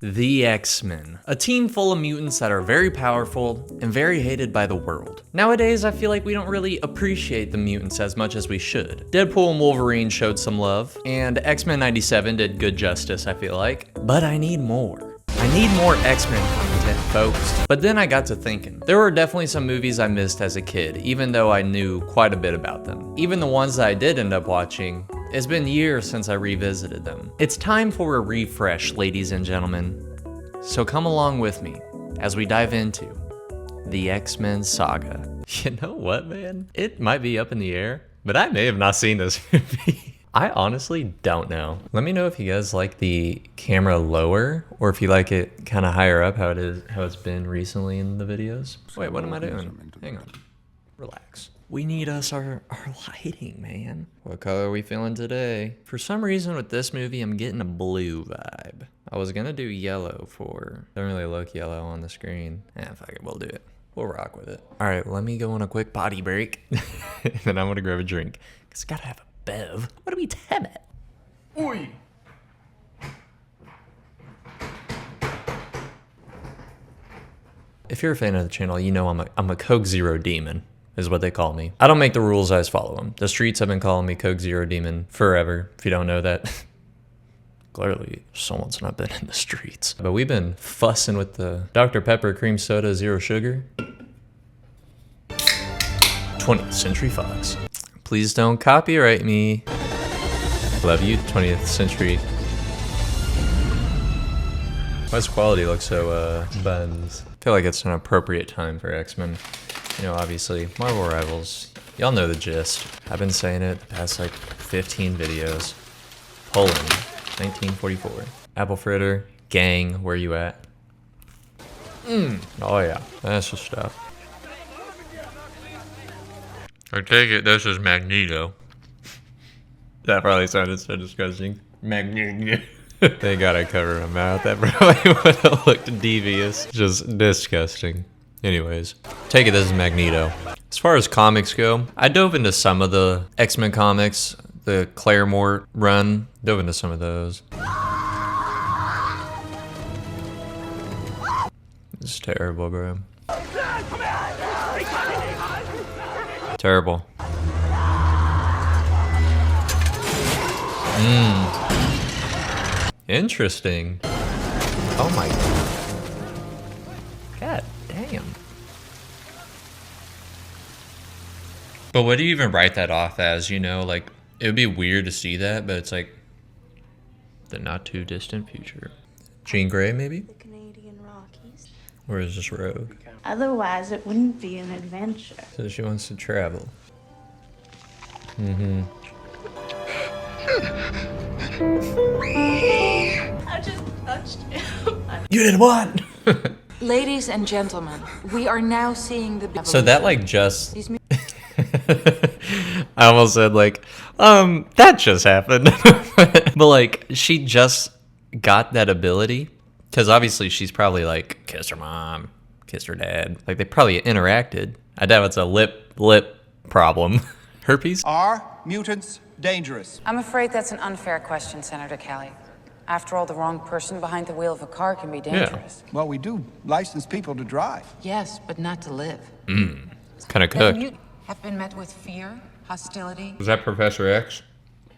The X-Men, a team full of mutants that are very powerful and very hated by the world. Nowadays, I feel like we don't really appreciate the mutants as much as we should. Deadpool and Wolverine showed some love, and X-Men 97 did good justice, I feel like. But I need more. I need more X-Men content, folks. But then I got to thinking. There were definitely some movies I missed as a kid, even though I knew quite a bit about them. Even the ones that I did end up watching, it's been years since I revisited them. It's time for a refresh, ladies and gentlemen. So come along with me as we dive into the X-Men saga. You know what, man? It might be up in the air, but I may have not seen this movie. I honestly don't know. Let me know if you guys like the camera lower or if you like it kind of higher up, how it's been recently in the videos. Wait, what am I doing? Hang on. Relax. We need our lighting, man. What color are we feeling today? For some reason with this movie, I'm getting a blue vibe. I was gonna do yellow don't really look yellow on the screen. Fuck it, we'll do it. We'll rock with it. All right, let me go on a quick potty break. And then I'm gonna grab a drink. Cause I gotta have a bev. What do we tab at? Oi! If you're a fan of the channel, you know I'm a Coke Zero demon. Is what they call me. I don't make the rules, I just follow them. The streets have been calling me Coke Zero Demon forever, if you don't know that. Clearly, someone's not been in the streets. But we've been fussing with the Dr. Pepper Cream Soda Zero Sugar. 20th Century Fox. Please don't copyright me. Love you, 20th Century. Why does quality look so, buns? I feel like it's an appropriate time for X-Men. You know, obviously, Marvel Rivals, y'all know the gist. I've been saying it the past like 15 videos. Poland, 1944. Apple fritter, gang, where you at? Oh yeah, that's the stuff. I take it this is Magneto. That probably sounded so disgusting. Magneto. They gotta cover him out. That probably would have looked devious. Just disgusting. Anyways, take it this is Magneto. As far as comics go, I dove into some of the X-Men comics, the Claremont run, dove into some of those. It's terrible, bro. Terrible. Interesting. Oh my God. Damn. But what do you even write that off as, you know? Like, it would be weird to see that, but it's like the not too distant future. Jean Grey, maybe? The Canadian Rockies. Or is this Rogue? Otherwise, it wouldn't be an adventure. So she wants to travel. I just touched you. You did what? Ladies and gentlemen, we are now seeing the... So that like just... I almost said like, that just happened. But like, she just got that ability. Because obviously she's probably like, kissed her mom, kissed her dad. Like they probably interacted. I doubt it's a lip problem. Herpes? Are mutants dangerous? I'm afraid that's an unfair question, Senator Kelly. After all, the wrong person behind the wheel of a car can be dangerous. Well, we do license people to drive. Yes, but not to live. Kind of cooked. You have been met with fear, hostility. Was that Professor X?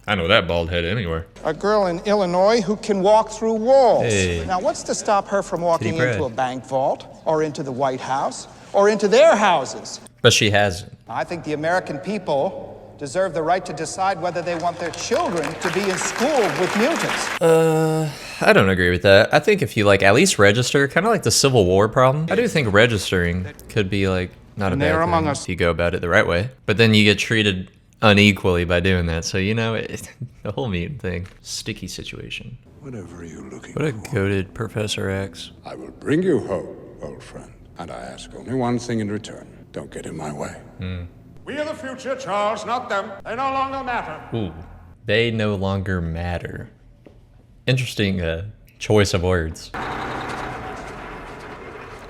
I know that bald head anywhere. A girl in Illinois who can walk through walls. Hey. Now, what's to stop her from walking Kitty into a Pryde. bank vault, or into the White House, or into their houses? But she hasn't. I think the American people deserve the right to decide whether they want their children to be in school with mutants. I don't agree with that. I think if you like at least register, kind of like the Civil War problem, I do think registering could be like not a And they're bad among thing us. if you go about it the right way. But then you get treated unequally by doing that. So, you know, the whole mutant thing, sticky situation. Whatever are you looking What a for? goated Professor X. I will bring you home, old friend. And I ask only one thing in return. Don't get in my way. We are the future, Charles, not them. They no longer matter. Ooh, they no longer matter. Interesting choice of words.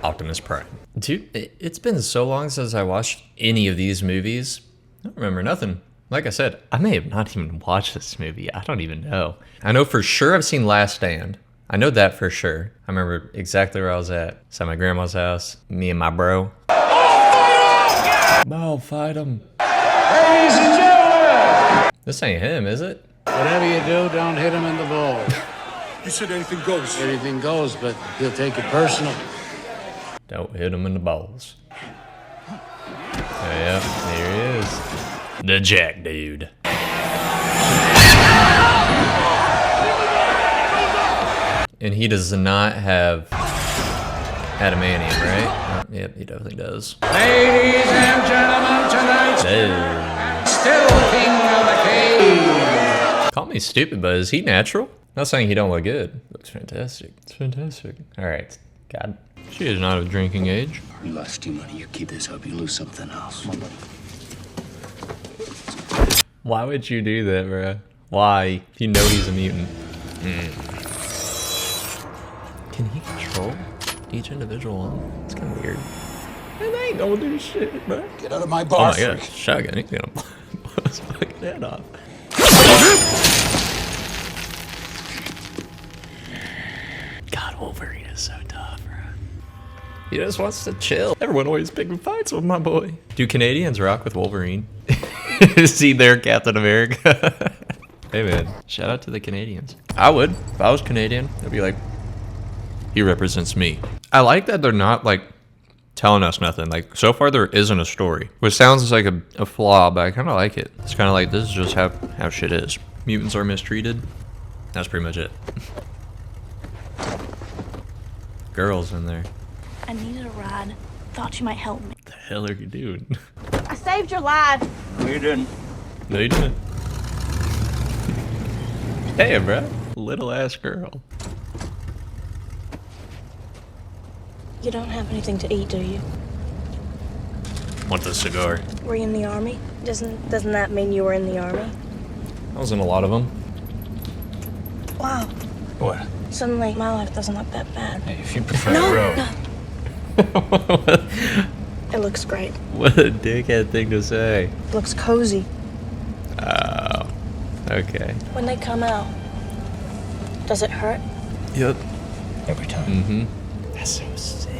Optimus Prime. Dude, it's been so long since I watched any of these movies. I don't remember nothing. Like I said, I may have not even watched this movie. I don't even know. I know for sure I've seen Last Stand. I know that for sure. I remember exactly where I was at. It's at my grandma's house. Me and my bro. I'll fight him. Ladies and gentlemen! This ain't him, is it? Whatever you do, don't hit him in the balls. You said anything goes. Anything goes, but he'll take it personal. Don't hit him in the balls. Yeah, here he is. The Jack dude. And he does not have adamantium, right? Oh, yep, he definitely does. Ladies and gentlemen, tonight, still king of the cave. Call me stupid, but is he natural? Not saying he don't look good. Looks fantastic. It's fantastic. All right, God. She is not of drinking age. You lost steam money. You keep this up, you lose something else. Why would you do that, bro? Why? You know he's a mutant. Can he control each individual one? It's kind of weird. And they ain't gonna do shit, bro. Get out of my Oh bar. my god, shotgun. He's gonna blow his fucking head off. God, Wolverine is so tough, bro. He just wants to chill. Everyone always picking fights with my boy. Do Canadians rock with Wolverine? Is he their Captain America? Hey man, shout out to the Canadians. I would. If I was Canadian, I'd be like, he represents me. I like that they're not like telling us nothing. Like so far there isn't a story, which sounds like a flaw, but I kind of like it. It's kind of like this is just how shit is. Mutants are mistreated. That's pretty much it. Girls in there. I needed a ride. Thought you might help me. What the hell are you doing? I saved your life. No, you didn't. No, you didn't. Hey, bro. Little ass girl. You don't have anything to eat, do you? Want the cigar? Were you in the army? Doesn't that mean you were in the army? I was in a lot of them. Wow. What? Suddenly, my life doesn't look that bad. Hey, if you prefer No, road. no. It looks great. What a dickhead thing to say. It looks cozy. Oh, okay. When they come out, does it hurt? Yep. Every time. Mm-hmm. That's so sick.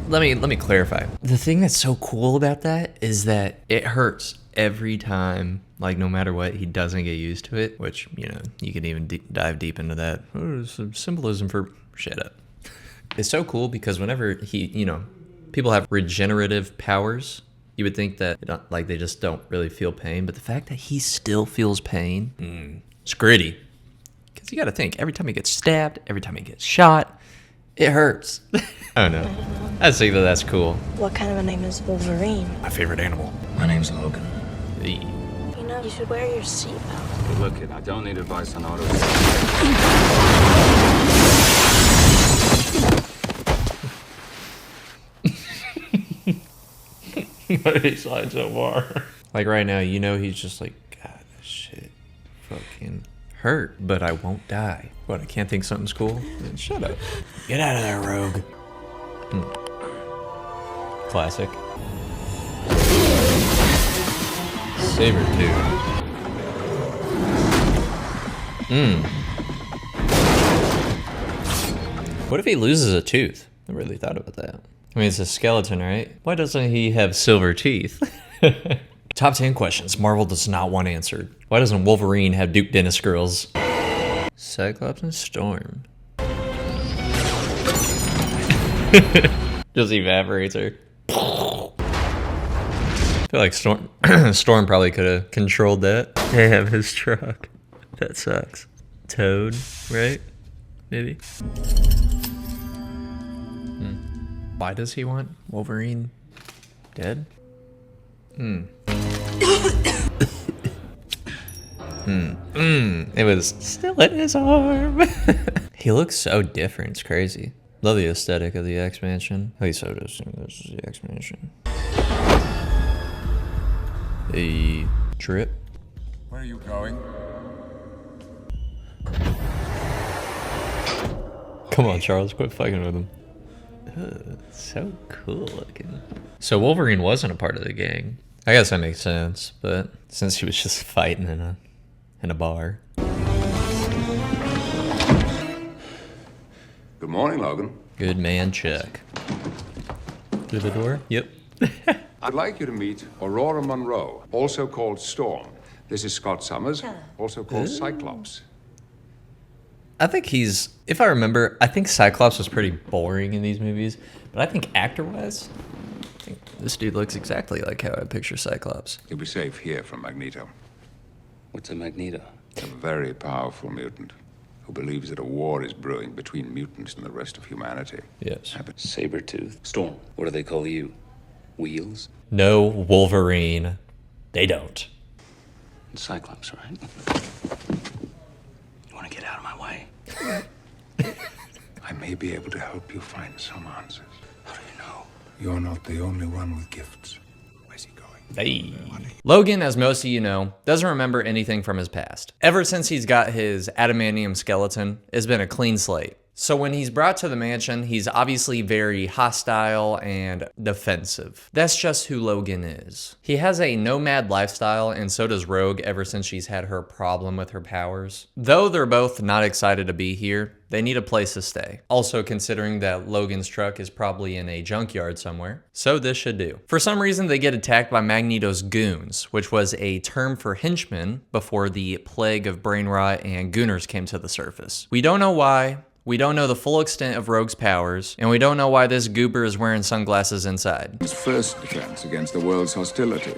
Let me clarify. The thing that's so cool about that is that it hurts every time. Like no matter what, he doesn't get used to it. Which you know you can even dive deep into that. Oh, there's some symbolism for shut up. It's so cool because whenever people have regenerative powers, you would think that like they just don't really feel pain, but the fact that he still feels pain, it's gritty. Because you got to think every time he gets stabbed, every time he gets shot, it hurts. I don't know. I think that's cool. What kind of a name is Wolverine? My favorite animal. My name's Logan. You know, you should wear your seatbelt. Hey, look, kid, I don't need advice on auto. He's sliding so far. Like right now, you know, he's just like, God, this shit fucking hurt, but I won't die. What, I can't think something's cool? Then shut up. Get out of there, Rogue. Classic. Sabretooth. What if he loses a tooth? I really thought about that. I mean, it's a skeleton, right? Why doesn't he have silver teeth? Top 10 questions Marvel does not want answered. Why doesn't Wolverine have Duke Dennis girls? Cyclops and Storm. Just evaporates her. I feel like Storm probably could have controlled that. They have his truck. That sucks. Toad, right? Maybe. Why does he want Wolverine dead? It was still in his arm. He looks so different. It's crazy. Love the aesthetic of the X-Mansion. At least so does this is the X-Mansion. A trip. Where are you going? Come on, Charles, quit fucking with him. Ugh, so cool looking. So Wolverine wasn't a part of the gang. I guess that makes sense, but since he was just fighting in a bar. Good morning, Logan. Good man, Chuck. Through the door? Yep. I'd like you to meet Aurora Monroe, also called Storm. This is Scott Summers, also called Cyclops. I think he's, if I remember, I think Cyclops was pretty boring in these movies, but I think actor-wise, I think this dude looks exactly like how I picture Cyclops. You'll be safe here from Magneto. What's a Magneto? A very powerful mutant who believes that a war is brewing between mutants and the rest of humanity. Yes. Sabretooth. Storm. What do they call you? Wheels? No, Wolverine. They don't. Cyclops, right? You want to get out of my way? I may be able to help you find some answers. How do you know? You're not the only one with gifts. Where's he going? Hey. Logan, as most of you know, doesn't remember anything from his past. Ever since he's got his adamantium skeleton, it's been a clean slate. So when he's brought to the mansion, he's obviously very hostile and defensive. That's just who Logan is. He has a nomad lifestyle, and so does Rogue ever since she's had her problem with her powers. Though they're both not excited to be here, they need a place to stay. Also considering that Logan's truck is probably in a junkyard somewhere, so this should do. For some reason, they get attacked by Magneto's goons, which was a term for henchmen before the plague of brain rot and gooners came to the surface. We don't know why. We don't know the full extent of Rogue's powers, and we don't know why this goober is wearing sunglasses inside. His first defense against the world's hostility.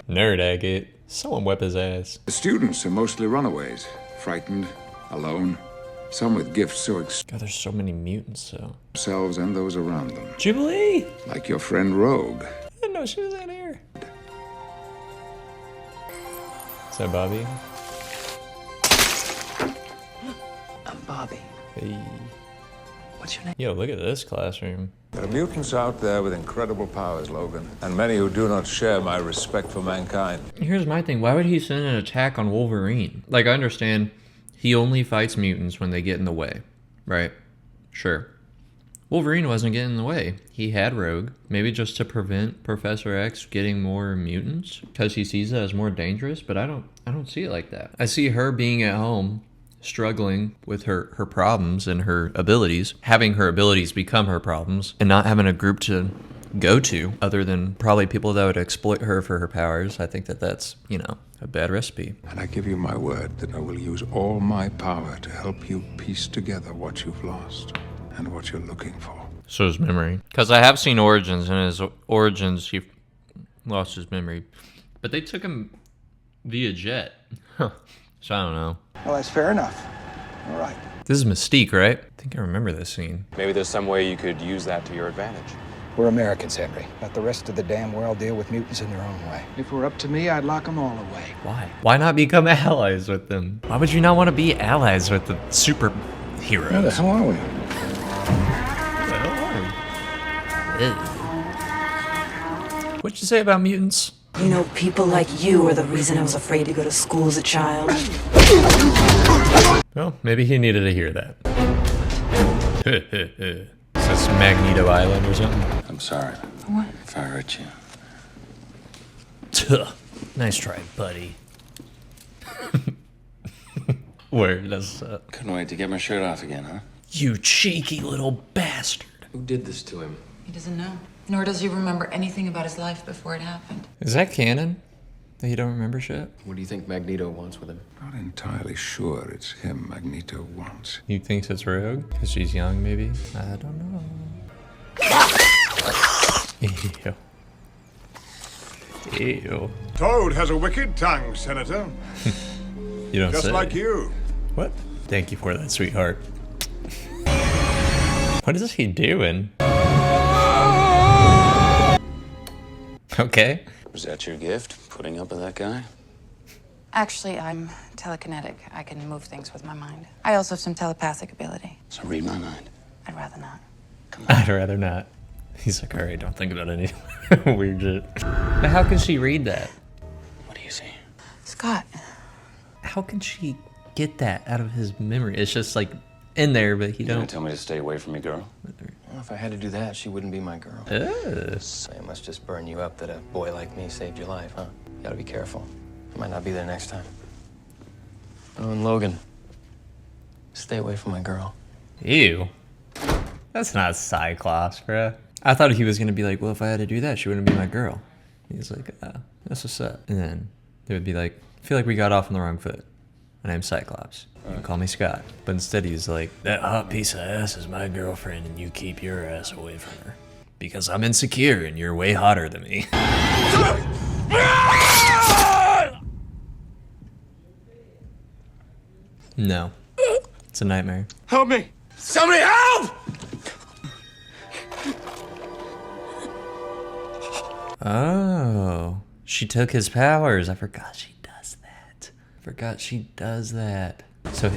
Nerd agate. Someone whip his ass. The students are mostly runaways, frightened, alone, some with gifts so God, there's so many mutants, so. themselves and those around them. Jubilee! Like your friend Rogue. I didn't know she was in here. Is that Bobby? I'm Bobby. Hey. What's your name? Yo, look at this classroom. There are mutants out there with incredible powers, Logan, and many who do not share my respect for mankind. Here's my thing. Why would he send an attack on Wolverine? Like, I understand he only fights mutants when they get in the way, right? Sure. Wolverine wasn't getting in the way. He had Rogue, maybe just to prevent Professor X getting more mutants because he sees it as more dangerous, but I don't see it like that. I see her being at home, struggling with her problems and her abilities, having her abilities become her problems, and not having a group to go to other than probably people that would exploit her for her powers. I think that that's, you know, a bad recipe. And I give you my word that I will use all my power to help you piece together what you've lost and what you're looking for. So his memory. Because I have seen Origins, and in his Origins, he lost his memory. But they took him via jet. So I don't know. Well, that's fair enough. All right. This is Mystique, right? I think I remember this scene. Maybe there's some way you could use that to your advantage. We're Americans, Henry. Let the rest of the damn world deal with mutants in their own way. If it were up to me, I'd lock them all away. Why? Why not become allies with them? Why would you not want to be allies with the superheroes? Where the hell are we? What'd you say about mutants? You know, people like you are the reason I was afraid to go to school as a child. Well, maybe he needed to hear that. Is this Magneto Island or something? I'm sorry. What? If I hurt you. Tuh. Nice try, buddy. Word, that's Couldn't wait to get my shirt off again, huh? You cheeky little bastard. Who did this to him? He doesn't know. Nor does he remember anything about his life before it happened. Is that canon? That you don't remember shit? What do you think Magneto wants with him? Not entirely sure it's him Magneto wants. You think it's Rogue? Because she's young, maybe? I don't know. Ew. Ew. Toad has a wicked tongue, Senator. You don't Just say. like you. What? Thank you for that, sweetheart. What is he doing? Okay. Was that your gift, putting up with that guy? Actually, I'm telekinetic. I can move things with my mind. I also have some telepathic ability. So read my mind. I'd rather not. I'd rather not. He's like, alright, don't think about any weird shit. But how can she read that? What do you see? Scott. How can she get that out of his memory? It's just like in there, but he You gonna don't. tell me to stay away from your girl? Well, if I had to do that, she wouldn't be my girl. So it must just burn you up that a boy like me saved your life, huh? You gotta be careful. I might not be there next time. Oh, and Logan. Stay away from my girl. Ew. That's not Cyclops, bruh. I thought he was gonna be like, well, if I had to do that, she wouldn't be my girl. He's like, that's what's up. And then they would be like, I feel like we got off on the wrong foot. My name's Cyclops. You can call me Scott. But instead he's like, that hot piece of ass is my girlfriend and you keep your ass away from her. Because I'm insecure and you're way hotter than me. No. It's a nightmare. Help me! Somebody help! Oh. She took his powers. I forgot she does that. So...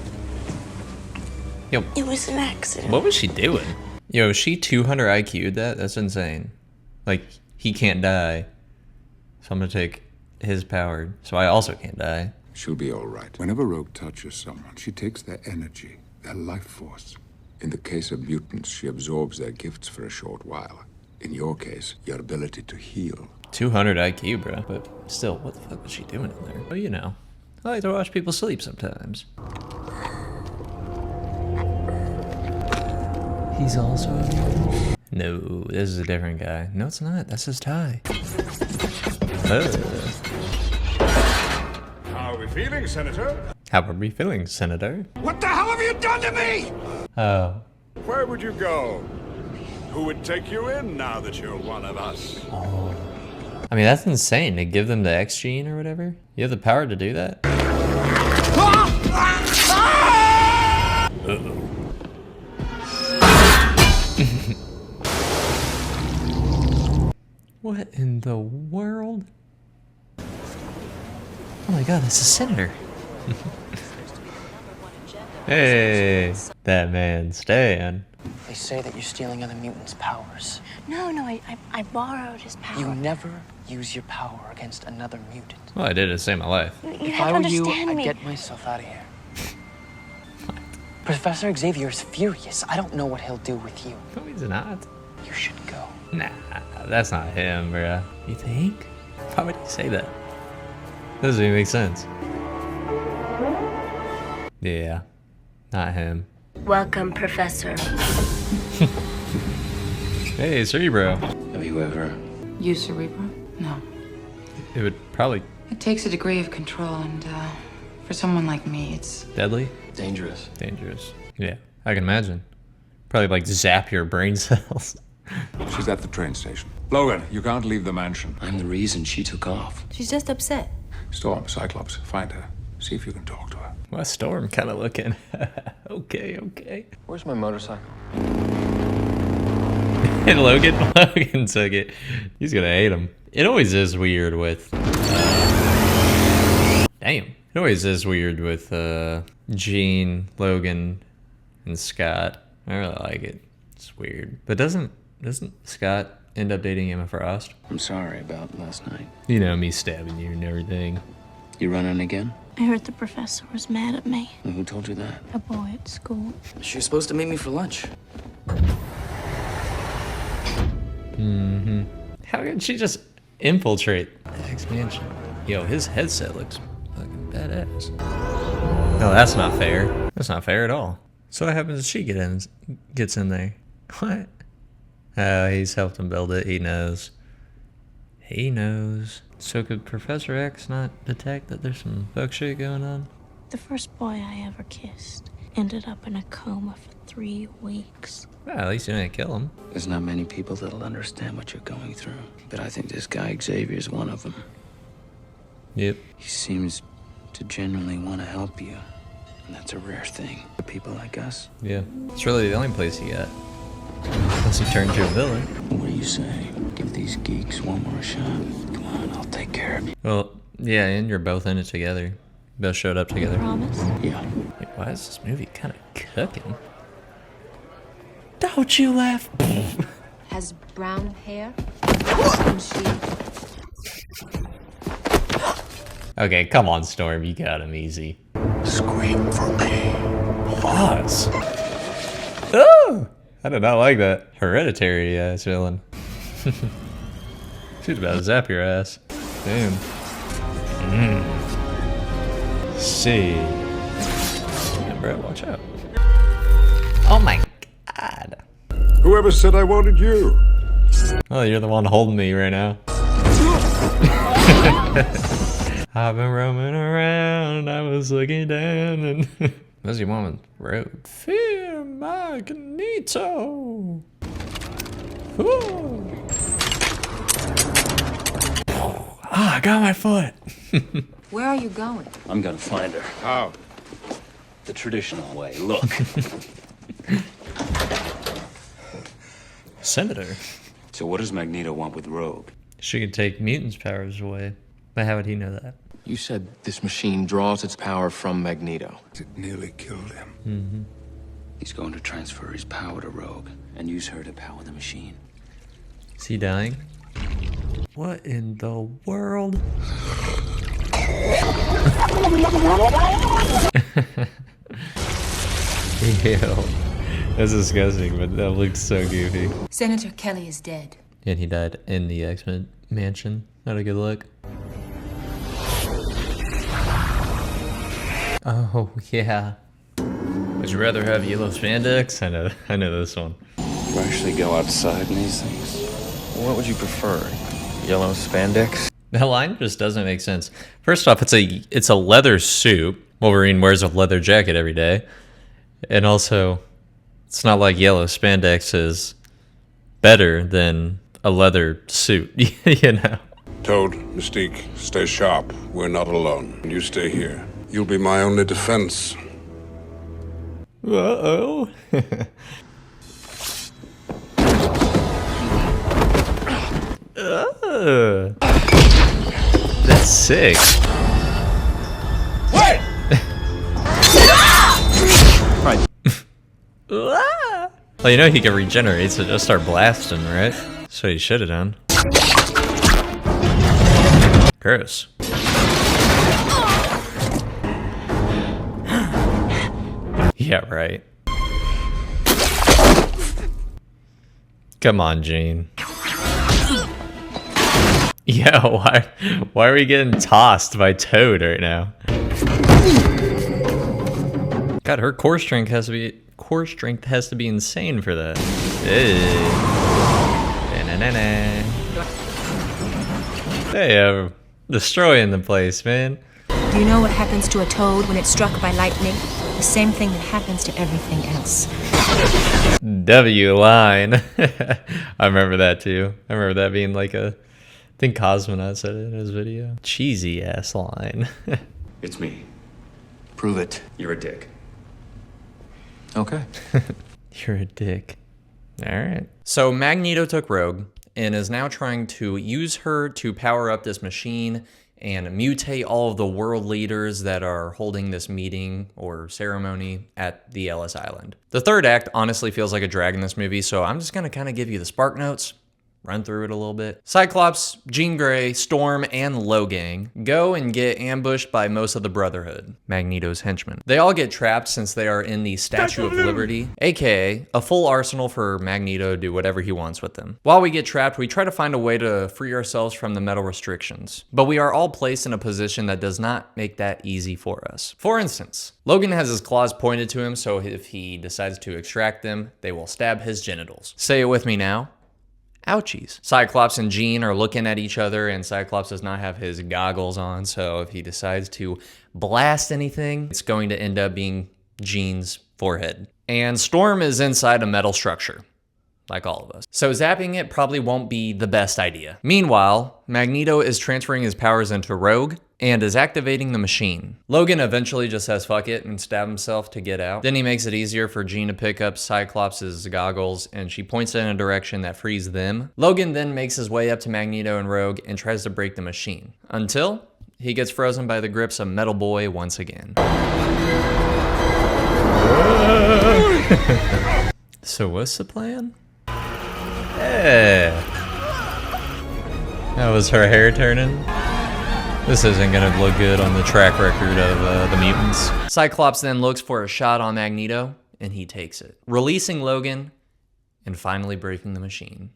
Yo. It was an accident. What was she doing? Yo, she 200 IQ'd that? That's insane. Like, he can't die. So I'm gonna take his power, so I also can't die. She'll be all right. Whenever Rogue touches someone, she takes their energy, their life force. In the case of mutants, she absorbs their gifts for a short while. In your case, your ability to heal. 200 IQ, bro. But still, what the fuck was she doing in there? Oh, you know. I like to watch people sleep sometimes. He's also a mutant? No, this is a different guy. No, it's not. That's his tie. How are we feeling, Senator? How are we feeling, Senator? What the hell have you done to me? Oh. Where would you go? Who would take you in now that you're one of us? Oh. I mean, that's insane to give them the X gene or whatever. You have the power to do that? Uh-oh. What in the world? Oh my god, that's a senator. Hey, that man Stan. They say that you're stealing other mutants' powers. No, I borrowed his power. You never use your power against another mutant. Well, I did it to save my life. You If have I to were you, understand I'd me. get myself out of here. Professor Xavier is furious. I don't know what he'll do with you. No, he's not. You should go. Nah, that's not him, bruh. You think? Why would he say that? Doesn't even make sense. Yeah, not him. Welcome, Professor. Hey, Cerebro. Have you ever? You, Cerebro? No. It would probably It takes a degree of control, and for someone like me, it's deadly. Dangerous. Dangerous. Yeah, I can imagine. Probably like zap your brain cells. She's at the train station. Logan, you can't leave the mansion. I'm the reason she took off. She's just upset. Storm, Cyclops, find her. See if you can talk to her. Well, Storm kind of looking. Okay. Where's my motorcycle? And Logan took it. He's gonna hate him. It always is weird with. Damn. It always is weird with Jean, Logan, and Scott. I really like it. It's weird. But doesn't Scott end up dating Emma Frost? I'm sorry about last night. You know, me stabbing you and everything. You running again? I heard the professor was mad at me. Who told you that? A boy at school. She was supposed to meet me for lunch. Mm-hmm. How could she just infiltrate the expansion? Yo, his headset looks fucking badass. No, that's not fair. That's not fair at all. So what happens if she gets in there? What? Oh, he's helped him build it. He knows. He knows. So could Professor X not detect that there's some fuck shit going on? The first boy I ever kissed ended up in a coma for 3 weeks. Well, at least you didn't kill him. There's not many people that'll understand what you're going through. But I think this guy Xavier's one of them. Yep. He seems to genuinely want to help you. And that's a rare thing for people like us. Yeah. It's really the only place you got. Unless you turn into a villain. What do you say? Give these geeks one more shot. Come on, I'll take care of you. Well, yeah, and you're both in it together. Both showed up together. Promise? Yeah. Hey, why is this movie kind of cooking? Don't you laugh. Has brown hair. And she... Okay, come on, Storm. You got him easy. Scream for me. Pause. Oh! I did not like that. Hereditary ass villain. She's about to zap your ass. Damn. See. Yeah, bro, watch out. Oh my god. Whoever said I wanted you? Oh, you're the one holding me right now. I've been roaming around, I was looking down and... What does he want with Rogue? Fear Magneto! Ah, I got my foot! Where are you going? I'm gonna find her. How? The traditional way. Look. Senator. So what does Magneto want with Rogue? She could take mutants' powers away. But how would he know that? You said this machine draws its power from Magneto. It nearly killed him. Mm-hmm. He's going to transfer his power to Rogue and use her to power the machine. Is he dying? What in the world? Ew. That's disgusting, but that looks so goofy. Senator Kelly is dead. And he died in the X-Men mansion. Not a good look. Oh, yeah. Would you rather have yellow spandex? I know this one. You actually go outside in these things? What would you prefer? Yellow spandex? That line just doesn't make sense. First off, it's a leather suit. Wolverine wears a leather jacket every day. And also, it's not like yellow spandex is better than a leather suit, you know? Toad, Mystique, stay sharp. We're not alone. You stay here. You'll be my only defense. Uh-oh. That's sick. Wait! Right. Well, you know he can regenerate, so just start blasting, right? That's what he should have done. Gross. Yeah, right. Come on, Jean. Yeah, why are we getting tossed by Toad right now? God, her core strength has to be insane for that. Hey, destroying the place, man. Do you know what happens to a toad when it's struck by lightning? The same thing that happens to everything else. W line. I remember that too. I remember that being like I think Cosmonaut said it in his video. Cheesy ass line. It's me. Prove it. You're a dick. Okay. You're a dick. Alright. So Magneto took Rogue and is now trying to use her to power up this machine and mutate all of the world leaders that are holding this meeting or ceremony at the Ellis Island. The third act honestly feels like a drag in this movie, so I'm just gonna kind of give you the spark notes, run through it a little bit. Cyclops, Jean Grey, Storm, and Logang go and get ambushed by most of the Brotherhood, Magneto's henchmen. They all get trapped since they are in the Statue of Liberty, aka a full arsenal for Magneto to do whatever he wants with them. While we get trapped, we try to find a way to free ourselves from the metal restrictions, but we are all placed in a position that does not make that easy for us. For instance, Logan has his claws pointed to him, so if he decides to extract them, they will stab his genitals. Say it with me now. Ouchies. Cyclops and Jean are looking at each other, and Cyclops does not have his goggles on, so if he decides to blast anything, it's going to end up being Jean's forehead. And Storm is inside a metal structure, like all of us. So zapping it probably won't be the best idea. Meanwhile, Magneto is transferring his powers into Rogue and is activating the machine. Logan eventually just says fuck it and stab himself to get out. Then he makes it easier for Jean to pick up Cyclops' goggles and she points in a direction that frees them. Logan then makes his way up to Magneto and Rogue and tries to break the machine until he gets frozen by the grips of Metal Boy once again. So what's the plan? Yeah. That was her hair turning. This isn't gonna look good on the track record of the mutants. Cyclops then looks for a shot on Magneto, and he takes it, releasing Logan and finally breaking the machine.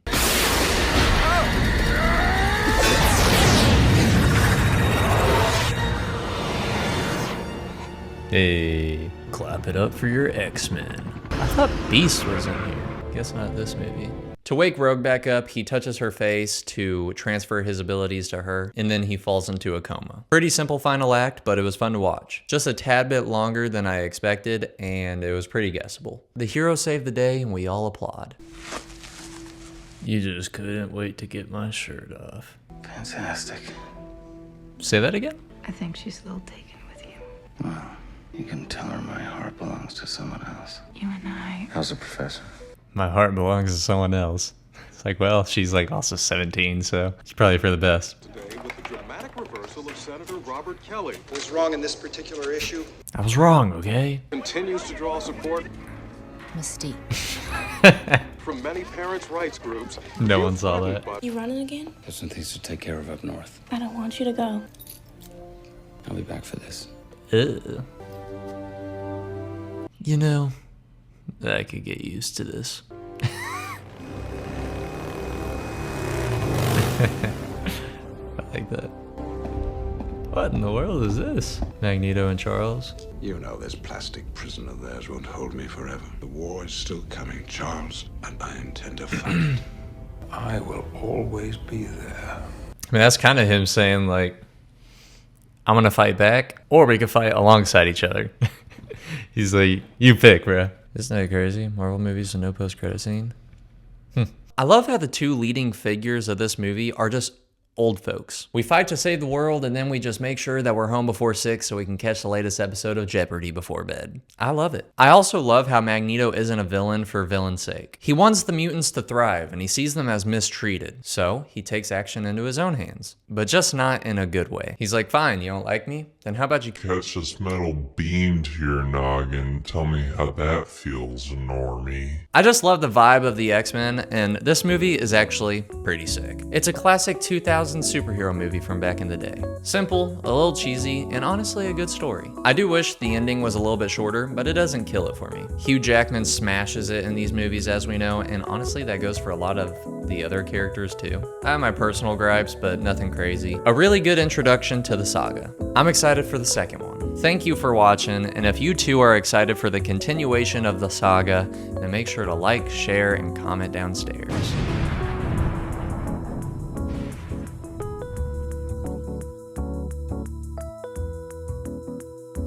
Hey, clap it up for your X-Men. I thought Beast was in here. Guess not this movie. To wake Rogue back up, he touches her face to transfer his abilities to her, and then he falls into a coma. Pretty simple final act, but it was fun to watch. Just a tad bit longer than I expected, and it was pretty guessable. The hero saved the day, and we all applaud. You just couldn't wait to get my shirt off. Fantastic. Say that again? I think she's a little taken with you. Wow. You can tell her my heart belongs to someone else. You and I. How's the professor? My heart belongs to someone else. It's like, well, she's like also 17, so it's probably for the best. Today with the dramatic reversal of Senator Robert Kelly. What's wrong in this particular issue? I was wrong, okay? Continues to draw support Mystique. from many parents' rights groups. No one saw that. You running again? Got some things to take care of up north. I don't want you to go. I'll be back for this. Ugh. You know, I could get used to this. I like that. What in the world is this? Magneto and Charles? You know this plastic prison of theirs won't hold me forever. The war is still coming, Charles, and I intend to fight it. I will always be there. I mean, that's kind of him saying, like, I'm gonna fight back, or we could fight alongside each other. He's like, you pick, bro. Isn't that crazy? Marvel movies with no post-credit scene. I love how the two leading figures of this movie are just old folks. We fight to save the world, and then we just make sure that we're home before 6 so we can catch the latest episode of Jeopardy before bed. I love it. I also love how Magneto isn't a villain for villain's sake. He wants the mutants to thrive, and he sees them as mistreated. So he takes action into his own hands, but just not in a good way. He's like, fine, you don't like me? Then how about you catch this metal beam to your noggin? Tell me how that feels, normie. I just love the vibe of the X-Men, and this movie is actually pretty sick. It's a classic 2000 superhero movie from back in the day. Simple, a little cheesy, and honestly a good story. I do wish the ending was a little bit shorter, but it doesn't kill it for me. Hugh Jackman smashes it in these movies, as we know, and honestly that goes for a lot of the other characters too. I have my personal gripes, but nothing crazy. A really good introduction to the saga. I'm excited for the second one. Thank you for watching, and if you too are excited for the continuation of the saga, then make sure to like, share, and comment downstairs.